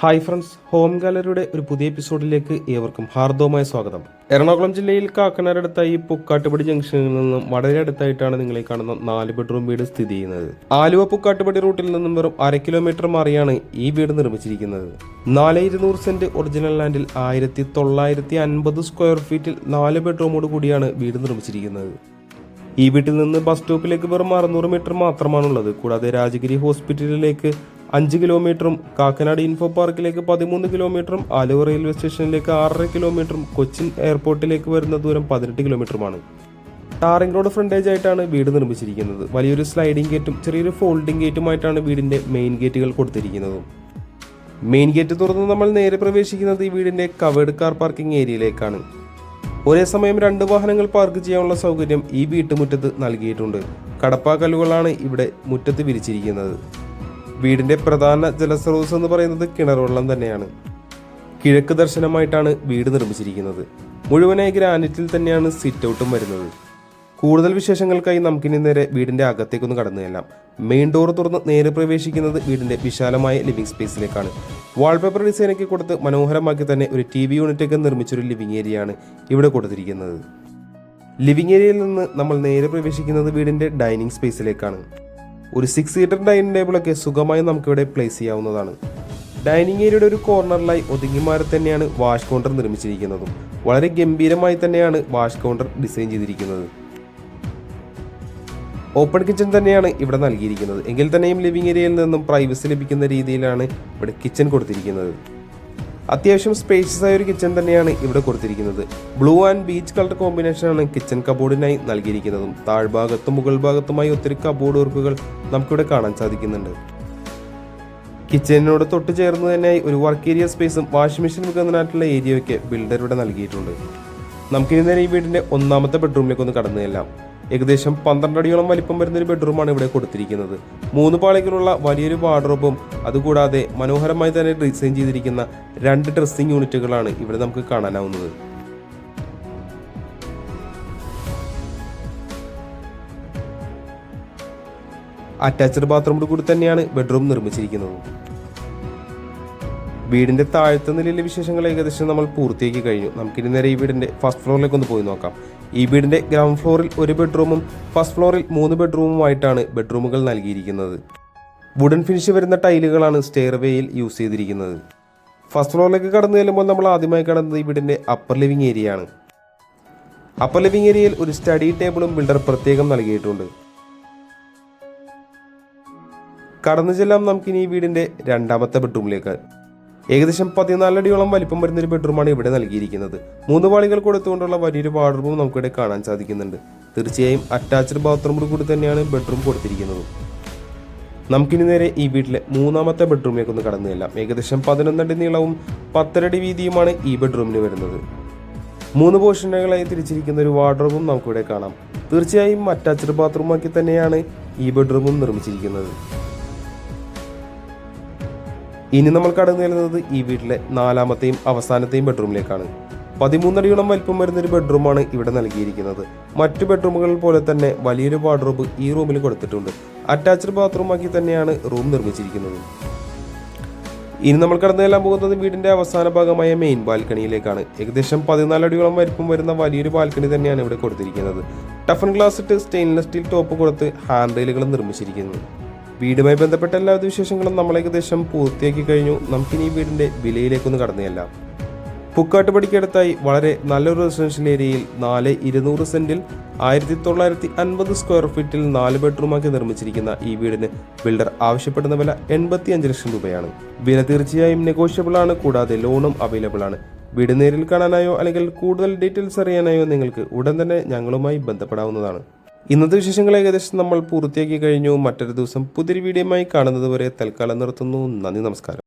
Hi friends, home ഗാലറിയുടെ ഒരു പുതിയ എപ്പിസോഡിലേക്ക് ഏവർക്കും ഹാർദവമായ സ്വാഗതം. എറണാകുളം ജില്ലയിൽ കാക്കനാടടുത്തായി പുക്കാട്ടുപടി ജംഗ്ഷനിൽ നിന്നും വളരെ അടുത്തായിട്ടാണ് നിങ്ങളെ കാണുന്ന 4 ബെഡ്റൂം വീട് സ്ഥിതി ചെയ്യുന്നത്. ആലുവ പുക്കാട്ടുപടി റൂട്ടിൽ നിന്നും വെറും 1/2 കിലോമീറ്റർ മാറിയാണ് ഈ വീട് നിർമ്മിച്ചിരിക്കുന്നത്. 4,200 സെന്റ് ഒറിജിനൽ ലാൻഡിൽ 1950 സ്ക്വയർ ഫീറ്റിൽ 4 ബെഡ്റൂമോട് കൂടിയാണ് വീട് നിർമ്മിച്ചിരിക്കുന്നത്. ഈ വീട്ടിൽ നിന്ന് ബസ് സ്റ്റോപ്പിലേക്ക് വെറും 600 മീറ്റർ മാത്രമാണുള്ളത്. കൂടാതെ രാജഗിരി ഹോസ്പിറ്റലിലേക്ക് 5 കിലോമീറ്ററും കാക്കനാട് ഇൻഫോ പാർക്കിലേക്ക് 13 കിലോമീറ്ററും ആലുവ റെയിൽവേ സ്റ്റേഷനിലേക്ക് 6.5 കിലോമീറ്ററും കൊച്ചിൻ എയർപോർട്ടിലേക്ക് വരുന്ന ദൂരം 18 കിലോമീറ്ററുമാണ്. ടാറിംഗ് റോഡ് ഫ്രണ്ടേജ് ആയിട്ടാണ് വീട് നിർമ്മിച്ചിരിക്കുന്നത്. വലിയൊരു സ്ലൈഡിംഗ് ഗേറ്റും ചെറിയൊരു ഫോൾഡിംഗ് ഗേറ്റുമായിട്ടാണ് വീടിന്റെ മെയിൻ ഗേറ്റുകൾ കൊടുത്തിരിക്കുന്നത്. മെയിൻ ഗേറ്റ് തുറന്ന് നമ്മൾ നേരെ പ്രവേശിക്കുന്നത് ഈ വീടിന്റെ കവേർഡ് കാർ പാർക്കിംഗ് ഏരിയയിലേക്കാണ്. ഒരേ സമയം 2 വാഹനങ്ങൾ പാർക്ക് ചെയ്യാനുള്ള സൗകര്യം ഈ വീട്ടുമുറ്റത്ത് നൽകിയിട്ടുണ്ട്. കടപ്പാക്കല്ലുകളാണ് ഇവിടെ മുറ്റത്ത് വിരിച്ചിരിക്കുന്നത്. വീടിന്റെ പ്രധാന ജലസ്രോതസ് എന്ന് പറയുന്നത് കിണർവെള്ളം തന്നെയാണ്. കിഴക്ക് ദർശനമായിട്ടാണ് വീട് നിർമ്മിച്ചിരിക്കുന്നത്. മുഴുവനായി ഗ്രാനൈറ്റിൽ തന്നെയാണ് സിറ്റ് ഔട്ടും വരുന്നത്. കൂടുതൽ വിശേഷങ്ങൾക്കായി നമുക്കിനി നേരെ വീടിന്റെ അകത്തേക്കൊന്ന് കടന്നു ചെല്ലാം. മെയിൻ ഡോർ തുറന്ന് നേരെ പ്രവേശിക്കുന്നത് വീടിന്റെ വിശാലമായ ലിവിംഗ് സ്പേസിലേക്കാണ്. വാൾപേപ്പർ ഡിസൈനൊക്കെ കൊടുത്ത് മനോഹരമാക്കി തന്നെ ഒരു TV യൂണിറ്റൊക്കെ നിർമ്മിച്ചൊരു ലിവിംഗ് ഏരിയയാണ് ഇവിടെ കൊടുത്തിരിക്കുന്നത്. ലിവിംഗ് ഏരിയയിൽ നിന്ന് നമ്മൾ നേരെ പ്രവേശിക്കുന്നത് വീടിന്റെ ഡൈനിങ് സ്പേസിലേക്കാണ്. ഒരു 6 സീറ്റർ ഡൈനിങ് ടേബിളൊക്കെ സുഖമായി നമുക്കിവിടെ പ്ലേസ് ചെയ്യാവുന്നതാണ്. ഡൈനിങ് ഏരിയയുടെ ഒരു കോർണറിലായി ഒതുങ്ങിമാറി തന്നെയാണ് വാഷ് കൗണ്ടർ നിർമ്മിച്ചിരിക്കുന്നതും. വളരെ ഗംഭീരമായി തന്നെയാണ് വാഷ് കൗണ്ടർ ഡിസൈൻ ചെയ്തിരിക്കുന്നത്. ഓപ്പൺ കിച്ചൺ തന്നെയാണ് ഇവിടെ നൽകിയിരിക്കുന്നത്. എങ്കിൽ തന്നെയും ലിവിംഗ് ഏരിയയിൽ നിന്നും പ്രൈവസി ലഭിക്കുന്ന രീതിയിലാണ് ഇവിടെ കിച്ചൺ കൊടുത്തിരിക്കുന്നത്. അത്യാവശ്യം സ്പേഷ്യസ് ആയ ഒരു കിച്ചൺ തന്നെയാണ് ഇവിടെ കൊടുത്തിരിക്കുന്നത്. ബ്ലൂ ആൻഡ് ബീച്ച് കളർ കോമ്പിനേഷനാണ് കിച്ചൺ കബോർഡിനായി നൽകിയിരിക്കുന്നതും. താഴ്ഭാഗത്തും മുകൾ ഭാഗത്തുമായി ഒത്തിരി കബോർഡ് വർക്കുകൾ നമുക്കിവിടെ കാണാൻ സാധിക്കുന്നുണ്ട്. കിച്ചണിനോട് തൊട്ട് ചേർന്ന് തന്നെയായി ഒരു വർക്ക് ഏരിയ സ്പേസും വാഷിംഗ് മെഷീൻ വെക്കുന്നതിനായിട്ടുള്ള ഏരിയയൊക്കെ ബിൽഡർ ഇവിടെ നൽകിയിട്ടുണ്ട്. നമുക്കിനി നേരെ ഈ വീടിന്റെ 1ാമത്തെ ബെഡ്റൂമിലേക്ക് ഒന്ന് കടന്നു ചെല്ലാം. ഏകദേശം 12 അടിയോളം വലിപ്പം വരുന്നൊരു ബെഡ്റൂമാണ് ഇവിടെ കൊടുത്തിരിക്കുന്നത്. 3 പാളികളുള്ള വലിയൊരു വാർഡ്രോബും അതുകൂടാതെ മനോഹരമായി തന്നെ ഡിസൈൻ ചെയ്തിരിക്കുന്ന 2 ഡ്രസ്സിംഗ് യൂണിറ്റുകളാണ് ഇവിടെ നമുക്ക് കാണാനാവുന്നത്. അറ്റാച്ച്ഡ് ബാത്റൂമോട് കൂടി തന്നെയാണ് ബെഡ്റൂം നിർമ്മിച്ചിരിക്കുന്നത്. വീടിന്റെ താഴത്തെ നിലയിലെ വിശേഷങ്ങൾ ഏകദേശം നമ്മൾ പൂർത്തിയാക്കി കഴിഞ്ഞു. നമുക്കിനി നേരെ ഈ വീടിന്റെ ഫസ്റ്റ് ഫ്ലോറിലേക്ക് ഒന്ന് പോയി നോക്കാം. ഈ വീടിന്റെ ഗ്രൗണ്ട് ഫ്ലോറിൽ 1 ബെഡ്റൂമും ഫസ്റ്റ് ഫ്ലോറിൽ 3 ബെഡ്റൂമുമായിട്ടാണ് ബെഡ്റൂമുകൾ നൽകിയിരിക്കുന്നത്. വുഡൻ ഫിനിഷ് വരുന്ന ടൈലുകളാണ് സ്റ്റെയർവേയിൽ യൂസ് ചെയ്തിരിക്കുന്നത്. ഫസ്റ്റ് ഫ്ലോറിലേക്ക് കടന്നു ചെല്ലുമ്പോൾ നമ്മൾ ആദ്യമായി കാണുന്നത് ഈ വീടിന്റെ അപ്പർ ലിവിംഗ് ഏരിയയാണ്. അപ്പർ ലിവിംഗ് ഏരിയയിൽ ഒരു സ്റ്റഡി ടേബിളും ബിൽഡർ പ്രത്യേകം നൽകിയിട്ടുണ്ട്. കടന്നു ചെല്ലാം നമുക്കിനി ഈ വീടിന്റെ 2ാമത്തെ ബെഡ്റൂമിലേക്ക്. ഏകദേശം 14 അടിയോളം വലിപ്പം വരുന്നൊരു ബെഡ്റൂമാണ് ഇവിടെ നൽകിയിരിക്കുന്നത്. 3 പാളികൾ കൊടുത്തുകൊണ്ടുള്ള വലിയൊരു വാർഡ്രോബും നമുക്കിവിടെ കാണാൻ സാധിക്കുന്നുണ്ട്. തീർച്ചയായും അറ്റാച്ച്ഡ് ബാത്റൂമോട് കൂടി തന്നെയാണ് ബെഡ്റൂം കൊടുത്തിരിക്കുന്നത്. നമുക്കിനി നേരെ ഈ വീട്ടിലെ 3ാമത്തെ ബെഡ്റൂമിലേക്ക് ഒന്ന് കടന്നു ചെല്ലാം. ഏകദേശം 11 അടി നീളവും 10 അടി വീതിയുമാണ് ഈ ബെഡ്റൂമിന് വരുന്നത്. 3 പോർഷനുകളായി തിരിച്ചിരിക്കുന്ന ഒരു വാർഡ്രോബും നമുക്കിവിടെ കാണാം. തീർച്ചയായും അറ്റാച്ച്ഡ് ബാത്റൂമാക്കി തന്നെയാണ് ഈ ബെഡ്റൂമും നിർമ്മിച്ചിരിക്കുന്നത്. ഇനി നമ്മൾ കടന്നു ചെല്ലുന്നത് ഈ വീട്ടിലെ 4ാമത്തെയും അവസാനത്തെയും ബെഡ്റൂമിലേക്കാണ്. 13 അടിയോളം വലിപ്പം വരുന്നൊരു ബെഡ്റൂമാണ് ഇവിടെ നൽകിയിരിക്കുന്നത്. മറ്റു ബെഡ്റൂമുകൾ പോലെ തന്നെ വലിയൊരു വാർഡ്രോബ് ഈ റൂമിൽ കൊടുത്തിട്ടുണ്ട്. അറ്റാച്ച്ഡ് ബാത്റൂമാക്കി തന്നെയാണ് റൂം നിർമ്മിച്ചിരിക്കുന്നത്. ഇനി നമ്മൾ കടന്നു ചെല്ലാൻ പോകുന്നത് വീടിന്റെ അവസാന ഭാഗമായ മെയിൻ ബാൽക്കണിയിലേക്കാണ്. ഏകദേശം 14 അടിയോളം വലിപ്പം വരുന്ന വലിയൊരു ബാൽക്കണി തന്നെയാണ് ഇവിടെ കൊടുത്തിരിക്കുന്നത്. ടഫൻ ഗ്ലാസ് ഇട്ട് സ്റ്റെയിൻലെസ് സ്റ്റീൽ ടോപ്പ് കൊടുത്ത് ഹാൻഡ് റെയിലുകൾ നിർമ്മിച്ചിരിക്കുന്നു. വീടുമായി ബന്ധപ്പെട്ട എല്ലാ വിശേഷങ്ങളും നമ്മൾ ഏകദേശം പൂർത്തിയാക്കി കഴിഞ്ഞു. നമുക്കിനി ഈ വീടിന്റെ വിലയിലേക്കൊന്ന് കടന്നു ചെല്ലാം. പുക്കാട്ടുപടിക്കടുത്തായി വളരെ നല്ലൊരു റെസിഡൻഷ്യൽ ഏരിയയിൽ 4,200 സെന്റിൽ 1950 സ്ക്വയർ ഫീറ്റിൽ 4 ബെഡ്റൂമാക്കി നിർമ്മിച്ചിരിക്കുന്ന ഈ വീടിന് ബിൽഡർ ആവശ്യപ്പെടുന്ന വില 85 ലക്ഷം രൂപയാണ്. വില തീർച്ചയായും നെഗോഷ്യബിൾ ആണ്. കൂടാതെ ലോണും അവൈലബിൾ ആണ്. വീട് നേരിൽ കാണാനായോ അല്ലെങ്കിൽ കൂടുതൽ ഡീറ്റെയിൽസ് അറിയാനായോ നിങ്ങൾക്ക് ഉടൻ തന്നെ ഞങ്ങളുമായി ബന്ധപ്പെടാവുന്നതാണ്. ഇന്നത്തെ വിശേഷങ്ങൾ ഏകദേശം നമ്മൾ പൂർത്തിയാക്കി കഴിഞ്ഞു. മറ്റൊരു ദിവസം പുതിയൊരു വീഡിയോയുമായി കാണുന്നത് വരെ തൽക്കാലം നിർത്തുന്നു. നന്ദി, നമസ്കാരം.